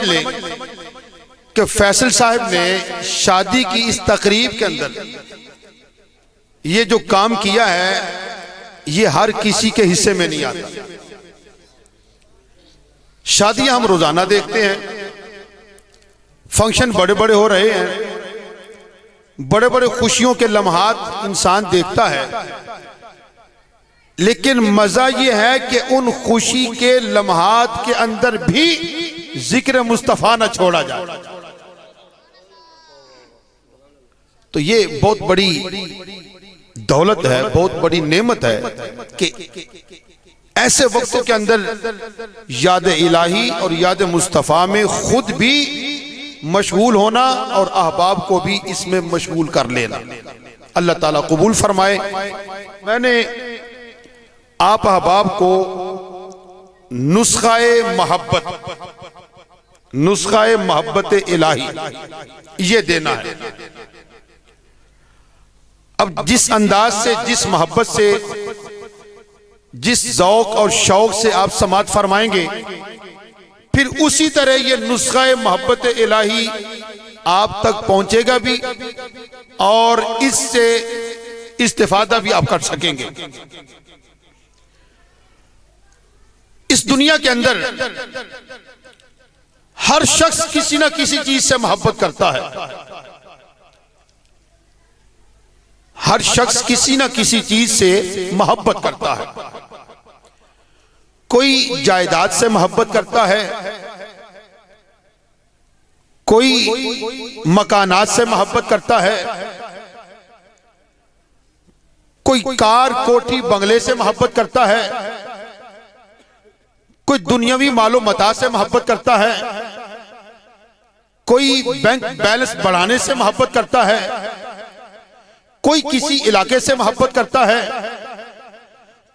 लें कि फैसल साहब ने शादी की इस तकरीब के अंदर ये जो काम किया है ये हर किसी के हिस्से में नहीं आता। शादियां हम रोजाना देखते हैं, फंक्शन बड़े बड़े हो रहे हैं, बड़े बड़े खुशियों के लम्हात इंसान देखता है, लेकिन मजा यह है कि उन खुशी के लम्हात के अंदर भी जिक्र मुस्तफा न छोड़ा जाए। तो ये बहुत बड़ी दौलत है, बहुत बड़ी नेमत है कि ऐसे वक्तों के अंदर याद इलाही और याद मुस्तफा में खुद भी मशगूल होना और अहबाब को भी इसमें मशगूल कर लेना। अल्लाह ताला कबूल फरमाए। मैंने आप अहबाब को नुस्खाए मोहब्बत इलाही ये देना है। अब जिस अंदाज से, जिस मोहब्बत से, जिस ज़ौक़ और शौक़ से आप समाअत फरमाएंगे, फिर उसी तरह ये नुस्ख़ा मोहब्बत इलाही आप तक पहुंचेगा भी और इससे इस्तिफादा भी आप कर सकेंगे। इस दुनिया के अंदर हर शख्स किसी ना किसी चीज से मोहब्बत करता है। हर शख्स किसी ना किसी चीज से मोहब्बत करता है। कोई जायदाद से मोहब्बत करता है, कोई मकानात से मोहब्बत करता है, कोई कार कोठी बंगले से मोहब्बत करता है, कोई दुनियावी मालो मता से मोहब्बत करता है, कोई बैंक बैलेंस बढ़ाने से मोहब्बत करता है, कोई किसी इलाके से मोहब्बत करता है,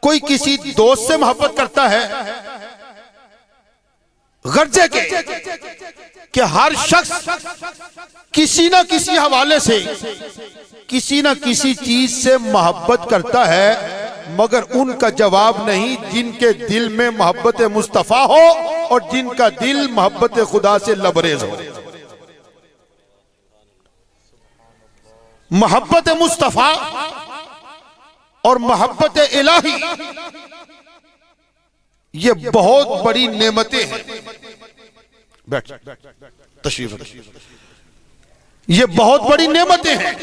कोई किसी दोस्त से मोहब्बत करता है। गर्जे के कि हर शख्स किसी ना किसी हवाले से किसी ना किसी चीज से मोहब्बत करता है, मगर उनका जवाब नहीं जिनके दिल में मोहब्बत मुस्तफा हो और जिनका दिल मोहब्बत खुदा से लबरेज हो। मोहब्बत मुस्तफा और मोहब्बत इलाही ये बहुत बड़ी नेमतें हैं। बैठ तशरीफ। ये बहुत बड़ी नेमतें हैं।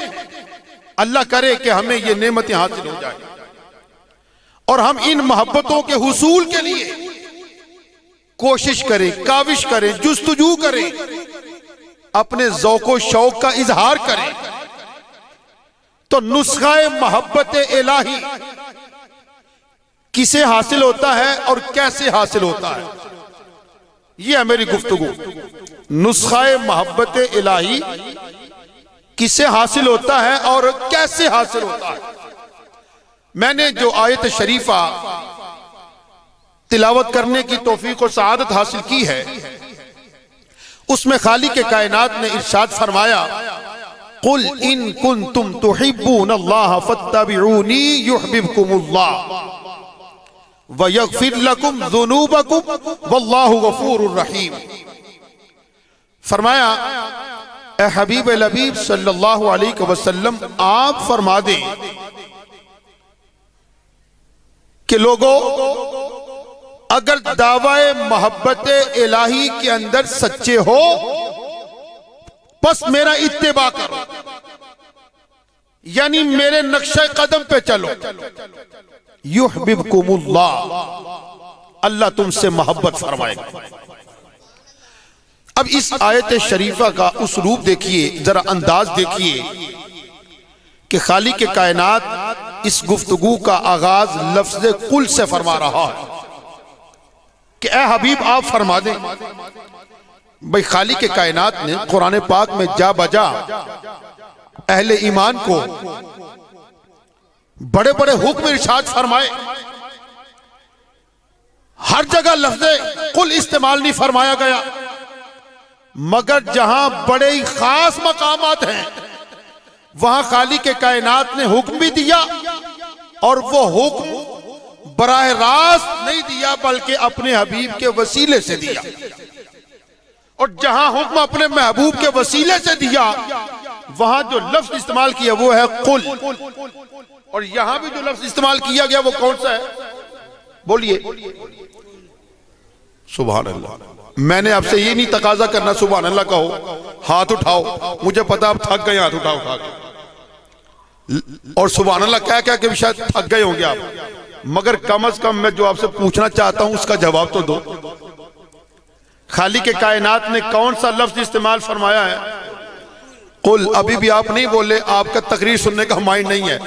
अल्लाह करे कि हमें ये नेमतें हासिल हो जाए और हम इन मोहब्बतों के हुसूल के लिए कोशिश करें, काविश करें, जुस्तजू करें, अपने ज़ौक़ शौक़ का इजहार करें। तो नुस्ख़ा मोहब्बत इलाही किसे हासिल होता है और कैसे हासिल होता है, यह है मेरी गुफ्तगू। नुस्ख़ा मोहब्बत इलाही किसे हासिल होता है और कैसे हासिल होता है। मैंने जो आयत शरीफा तिलावत करने की तौफीक और सआदत हासिल की है, उसमें खालिक के कायनात ने इरशाद फरमाया, कुल इन कुंतुम तुहिब्बून अल्लाह फत्तबिऊनी युहब्बुकुमुल्लाह व यगफिर लकुम ज़ुनूबकुम वल्लाहु गफूरुर रहीम। फरमाया, ए हबीब लबीब सल्लल्लाहु अलैहि वसल्लम, आप फरमा दें कि लोगों, अगर दावाए मोहब्बत इलाही के अंदर सच्चे हो बस मेरा इत्तेबा करो, यानी मेरे नक्शे कदम पे चलो। युहब्बुकुमुल्लाह, अल्लाह तुमसे मोहब्बत फरमाएगा। अब इस आयत शरीफा का उसलूब देखिए, जरा अंदाज देखिए कि खालिक के कायनात इस गुफ्तगू का आगाज लफ्ज़ कुल से फरमा रहा है कि ए हबीब आप फरमा दें। भाई खालिक के कायनात ने कुरान पाक में जा बजा अहले ईमान को बड़े बड़े हुक्म इरशाद फरमाए। हर जगह लफ्ज़ कुल इस्तेमाल नहीं फरमाया गया, मगर जहां बड़े ही खास मकामात हैं वहां खालिक के कायनात ने हुक्म भी दिया और वो हुक्म बराह रास्त नहीं दिया बल्कि अपने हबीब के वसीले से दिया। और जहां हुक्म अपने महबूब के वसीले से दिया वहां जो लफ्ज इस्तेमाल किया वो है कुल, और यहां भी जो लफ्ज इस्तेमाल किया गया वो कौन सा है? बोलिए। सुभान अल्लाह। मैंने आपसे ये नहीं तकाजा करना सुभान अल्लाह कहो, हाथ उठाओ, मुझे पता आप थक गए हाथ उठा उठा के, और सुभान अल्लाह क्या क्या के शायद थक गए होंगे आप, मगर कम से कम मैं जो आपसे पूछना चाहता हूं उसका जवाब तो दो। खालिक के कायनात ने कौन सा लफ्ज इस्तेमाल फरमाया है? कुल। अभी भी आप नहीं बोले, आपका तकरीर सुनने का माइंड नहीं है।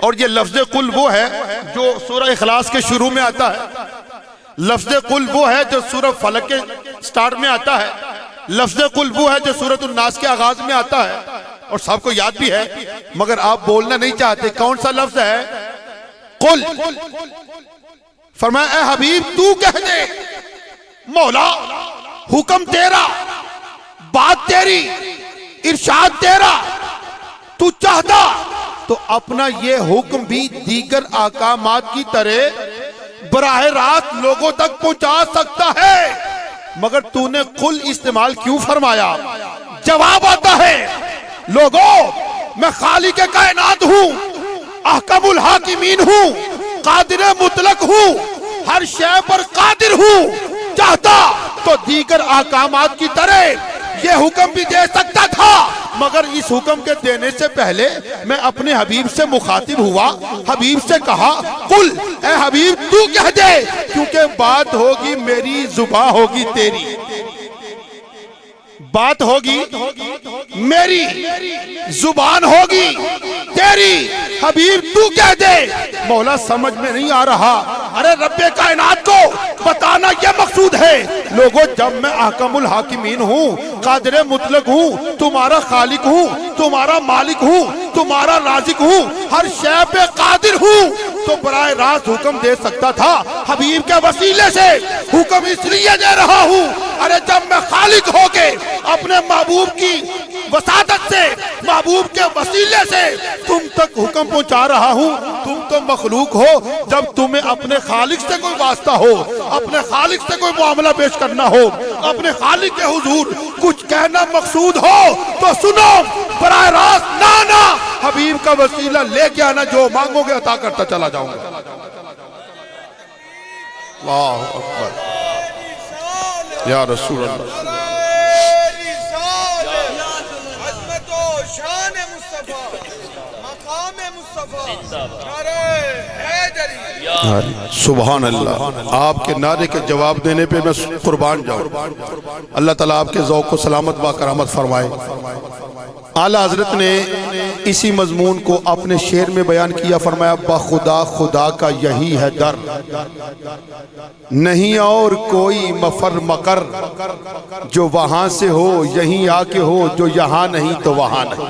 और ये लफ्ज कुल वो है जो सूरह इखलास के शुरू में आता है, लफ्ज कुल वो है जो सूरह फलक के स्टार्ट में आता है, लफ्ज कुल वो है जो सूरह नास के आगाज में आता है, और सबको याद भी है, मगर आप बोलना नहीं चाहते। कौन सा लफ्ज है? कुल। फरमाया ए हबीब तू कह दे, मौला हुक्म तेरा, बात तेरी, इरशाद तेरा, तू चाहता तो अपना ये हुक्म भी दीगर अहकामात की तरह बराह रास्त लोगों तक पहुंचा सकता है, मगर तूने कुल इस्तेमाल क्यों फरमाया? जवाब आता है, लोगों मैं खालिक के कायनात हूं, अहकमुल हाकिमीन हूं, कादिर मुतलक हूं, हर शय पर कादिर हूं, चाहता तो दीगर अहकामात की तरह ये हुक्म भी दे सकता था, मगर इस हुक्म के देने से पहले मैं अपने हबीब से मुखातिब हुआ, हबीब से कहा कुल ए हबीब तू कह दे, क्योंकि बात होगी मेरी जुबां होगी तेरी, बात होगी मेरी जुबान होगी तेरी, हबीब तू कह दे। मौला समझ में नहीं आ रहा, अरे रब्बे कायनात को बताना यह मकसूद है। लोगों जब मैं अहकमुल हाकिमीन हूँ, कादिर मुतलक हूँ, तुम्हारा खालिक हूँ, तुम्हारा मालिक हूँ, तुम्हारा राजिक हूँ, हर शय पे कादिर हूँ, तो बराए रास्त हुक्म दे सकता था, हबीब के वसीले से हुक्म इसलिए दे रहा हूँ, अरे जब मैं खालिक होके अपने महबूब की वसादत से, महबूब के वसीले से तुम तक हुक्म पहुंचा रहा हूं, तुम तो मखलूक हो, जब तुम्हें अपने खालिक से कोई वास्ता हो, अपने खालिक से कोई मामला पेश करना हो, अपने खालिक के हुजूर कुछ कहना मकसूद हो तो सुनो, बराह रास्त ना ना हबीब का वसीला लेके आना, जो मांगोगे अता करता चला जाऊंगा। अल्लाहु अकबर या रसूल अल्लाह। सुभान अल्लाह। आपके नारे के जवाब देने पे मैं कुर्बान जाऊं। अल्लाह ताला आपके ज़ौक़ को सलामत व करामत फरमाए। आला हजरत ने इसी मजमून को अपने शेर में बयान किया, फरमाया बखुदा खुदा का यही है दर, नहीं और कोई मफर मकर, जो वहां से हो यहीं आके हो, जो यहाँ नहीं तो वहां नहीं।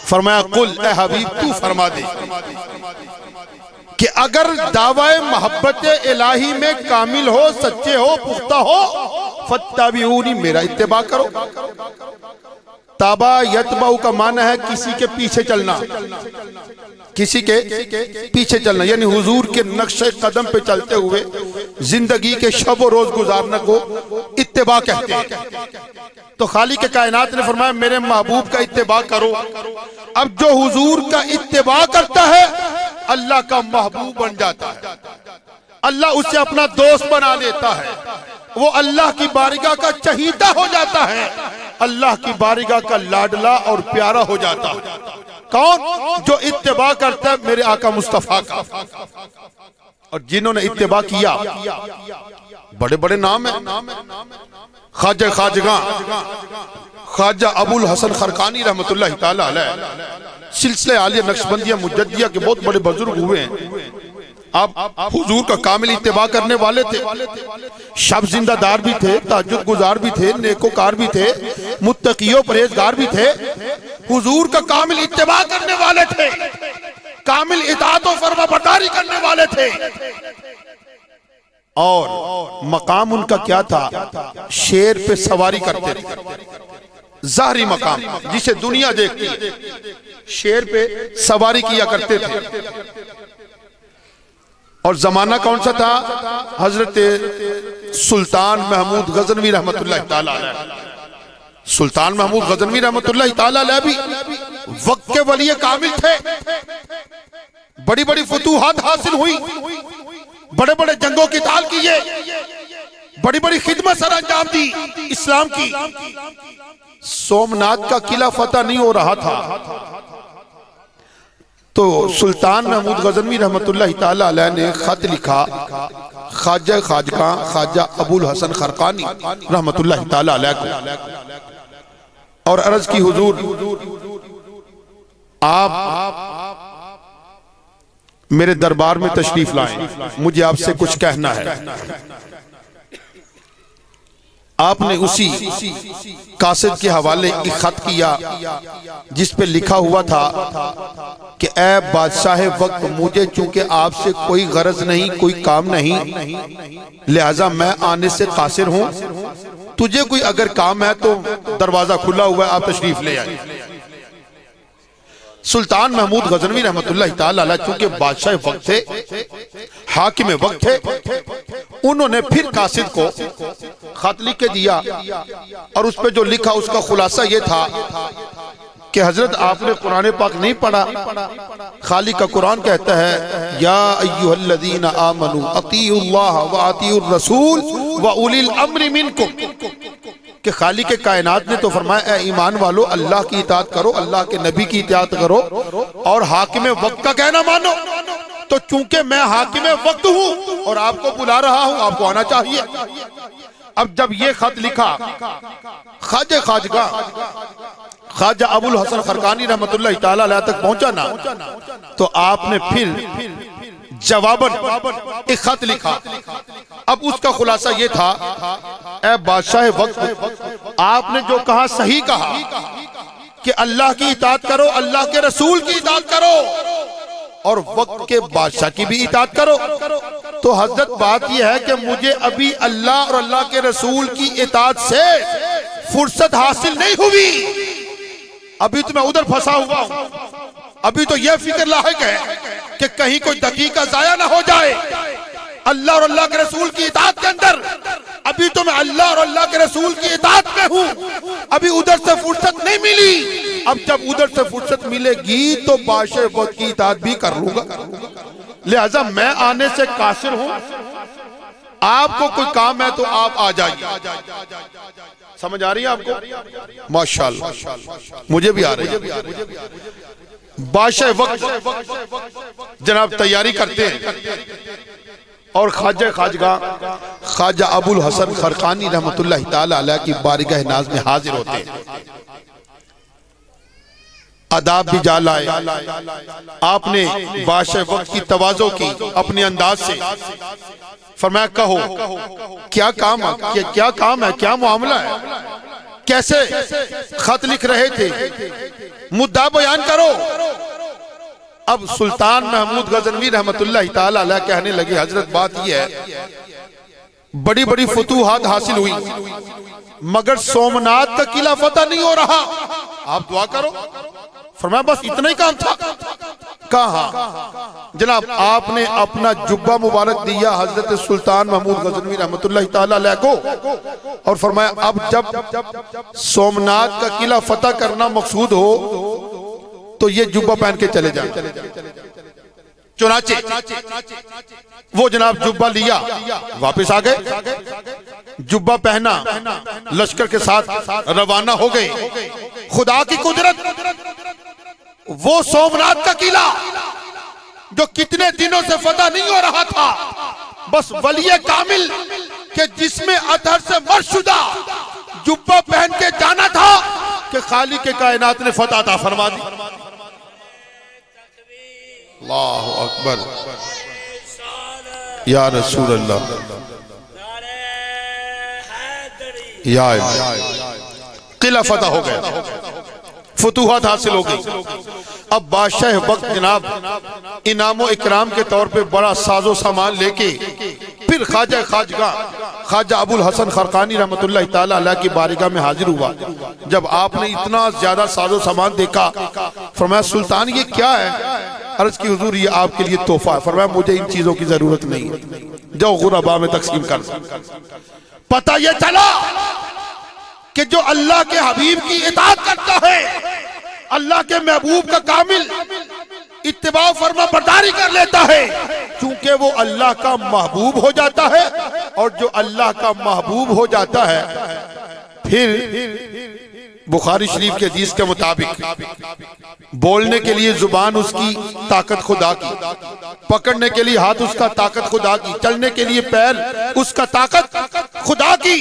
फरमाया कुल ए हबीब तू फरमा दे कि अगर दावाए मोहब्बत इलाही में कामिल हो, सच्चे हो, पुख्ता हो, फत्ताबिऊनी मेरा इत्तिबा करो। ताबा यतबाउ का माना है किसी के पीछे चलना, किसी के पीछे चलना, यानी हुजूर के नक्शे कदम पे चलते हुए जिंदगी के शब रोज गुजारने को इत्तिबा कहते हैं। तो खालिक के कायनात ने फरमाया मेरे महबूब का इत्तिबा करो। अब जो हुजूर का इत्तिबा करता है अल्लाह का महबूब बन जाता है, अल्लाह उसे अपना दोस्त बना लेता है, वो अल्लाह की बारगाह का चहीता हो जाता है, अल्लाह की बारगाह का लाडला और प्यारा हो जाता है। कौन? जो इत्तिबा करता है मेरे आका मुस्तफा का। और जिन्होंने इत्तिबा किया बड़े बड़े नाम है, ख्वाजा खाजगा ख्वाजा अबुल हसन खरकानी रहमतुल्लाह ताला अलैह, सिलसिले आलिया नक्शबंदिया मुजद्दिया के बहुत बड़े बुजुर्ग हुए हैं। आप हुजूर का कामिल इत्तिबा करने वाले थे, शब जिंदादार भी थे, तहज्जुद गुजार भी थे, नेकोकार भी थे, मुत्तकियो परहेजगार भी थे, हुजूर का कामिल इत्तिबा करने वाले थे, कामिल इताअत और फरमाबरदारी करने वाले थे। और मकाम उनका क्या था? शेर पे सवारी करते थे, ज़ाहरी मकाम जिसे दुनिया देखती है, शेर पे सवारी किया करते थे। और जमाना कौन सा था? हजरत सुल्तान महमूद गजनवी रहमतुल्लाह ताला अलैह, सुल्तान महमूद गजनवी रहमतुल्लाह ताला अलैह भी वक्त के वली कामिल थे। बड़ी बड़ी फतूहात हासिल हुई, बड़े बड़े जंगों की ताल किए, बड़ी बड़ी खिदमत सर अंजाम दी इस्लाम की। सोमनाथ का किला फतह नहीं हो रहा था तो सुल्तान महमूद गजनवी रहमतुल्लाह ताला अलैह ने खत लिखा ख्वाजा खाजगा ख्वाजा अबुल हसन खरकानी रहमतुल्लाह ताला अलैह को और अर्ज की हुजूर आप मेरे दरबार में तशरीफ लाएं, मुझे आपसे कुछ कहना है। आपने उसी कासिद के हवाले एक खत किया जिस पे लिखा हुआ था कि ए बादशाह वक्त, मुझे चूंकि आपसे कोई गरज नहीं, कोई काम नहीं, लिहाजा मैं आने से कासिर हूं। तुझे कोई अगर काम है तो दरवाजा खुला हुआ है, आप तशरीफ ले आए। सुल्तान महमूद गजनवी रहमतुल्लाह ताला अलैह चूंकि बादशाह वक्त थे, हाकिम वक्त थे, उन्होंने फिर कासिद को खत लिख के दिया और उस पे जो लिखा उसका खुलासा ये था कि हजरत आपने कुरान पाक नहीं पढ़ा। खाली का कुरान कहता है या अय्युहल्लज़ीना आमनू अतीउल्लाह व अतीउर रसूल व उलिल अम्रि मिनकुम, कि खाली के कायनात ने तो फरमाया ए ईमान वालो अल्लाह की इताअत करो, अल्लाह के नबी की इताअत करो और हाकिम वक्त का कहना मानो। तो चूंकि मैं हाकिम वक्त हूं और आपको बुला रहा हूं, आपको आना चाहिए। अब जब ये खत लिखा ख्वाजा खाजगा ख्वाजा अबुल हसन खरकानी रहमतुल्लाह ताला अलैह तक पहुंचा ना, तो आपने फिर जवाबन एक खत लिखा। अब उसका खुलासा ये था, ए बादशाह वक्त, आपने जो कहा सही कहा कि अल्लाह की इताअत करो, अल्लाह के रसूल की इताअत करो और वक्त के बादशाह की भी इताअत करो। तो हजरत बात यह है कि मुझे अभी अल्लाह और अल्लाह के रसूल की इताअत से फुर्सत हासिल नहीं हुई, अभी तो मैं उधर फंसा हुआ हूं। अभी तो यह फिक्र लायक है कि कहीं कोई दकीका जाया ना हो जाए अल्लाह और अल्लाह के रसूल की इताअत के अंदर। अभी तो मैं अल्लाह और अल्लाह के रसूल की इताअत में हूं, अभी उधर से फुर्सत नहीं मिली। अब जब उधर से फुर्सत मिलेगी तो बादशाह वक्त की इताअत भी कर लूंगा, लिहाजा मैं आने से कासिर हूं। आपको कोई काम है तो आप आ जाइए। समझ आ रही है आपको? माशाअल्लाह, मुझे भी आ रही है। बादशाह वक्त जनाब तैयारी करते हैं और ख्वाजा खाजगा ख्वाजा अबुल हसन खरकानी रहमतुल्लाह ताला अलैह की बारगाह नाज में हाजिर होते हैं। आदाब भी जा लाए। आपने बादशाह वक्त की तवाज़ो की अपने अंदाज से। फरमाया कहो क्या काम है, क्या काम है, क्या मामला है, कैसे खत लिख रहे थे, मुद्दा बयान करो। अब सुल्तान महमूद गजनवी रहमतुल्लाह ताला अलैह कहने लगे हजरत बात यह है, बड़ी बड़ी फतूहात हासिल हुई मगर सोमनाथ का किला फतह नहीं हो रहा, आप दुआ करो। फरमाया बस इतना ही काम था। कहा जनाब आपने अपना जुब्बा मुबारक दिया हजरत सुल्तान महमूद गजनवी रहमतुल्लाह ताला अलैह को और फरमाया अब जब सोमनाथ का किला फतह करना मकसूद हो तो ये जुब्बा पहन के चले जाए। चुनाचे वो जनाब जुब्बा लिया, वापस आ गए, जुब्बा पहना, लश्कर के साथ रवाना हो गए। खुदा की कुदरत, वो सोमनाथ का किला जो कितने दिनों से फतह नहीं हो रहा था, बस वलिये कामिल के जिसमें अतहर से मर्शुदा जुब्बा पहन के जाना था कि खाली के कायनात ने फतह अता फरमा दी। अल्लाहु अकबर, या रसूल अल्लाह, या किला फतह हो गया, फतूहात हासिल हो गई। अब बादशाह वक्त जनाब इनामो इकराम के तौर पे बड़ा साजो सामान लेके फिर ख्वाजा खाजगा ख्वाजा अबुल हसन खरकानी रहमतुल्लाह ताला अलैह की बारगाह में हाजिर हुआ। जब आपने इतना ज्यादा साजो सामान देखा फरमाया सुल्तान ये क्या है? अर्ज की हुजूर ये आपके लिए तोहफा है। फरमाया मुझे इन चीजों की जरूरत नहीं है, जाओ गुरबा में तकसीम कर दो। पता ये चला कि जो अल्लाह के हबीब की इताअत करता है, अल्लाह के महबूब का कामिल इत्तिबा फरमा बरदारी कर लेता है, चूंकि वो अल्लाह का महबूब हो जाता है। और जो अल्लाह का महबूब हो जाता है, फिर बुखारी शरीफ के हदीस के मुताबिक बोलने के लिए जुबान उसकी ताकत खुदा की, पकड़ने के लिए हाथ उसका ताकत खुदा की, चलने के लिए पैर उसका ताकत खुदा की,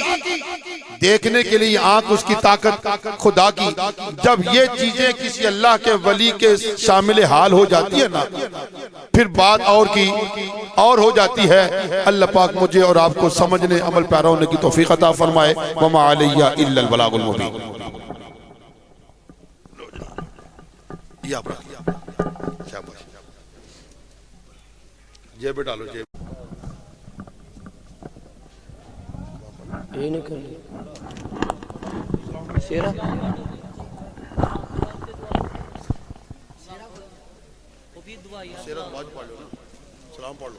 देखने के लिए आंख उसकी ताकत खुदा की। जब ये चीजें किसी अल्लाह के वली के शामिल हाल हो जाती है ना, फिर बात और की और हो जाती है। अल्लाह पाक मुझे और आपको समझने अमल पैरा होने की तौफीक अता फरमाए। वमा अलैया इल्लल बलागुल मुबीन। जेब में डालो, जेब ये नहीं कर शेरा पढ़ लो, सलाम पढ़ लो।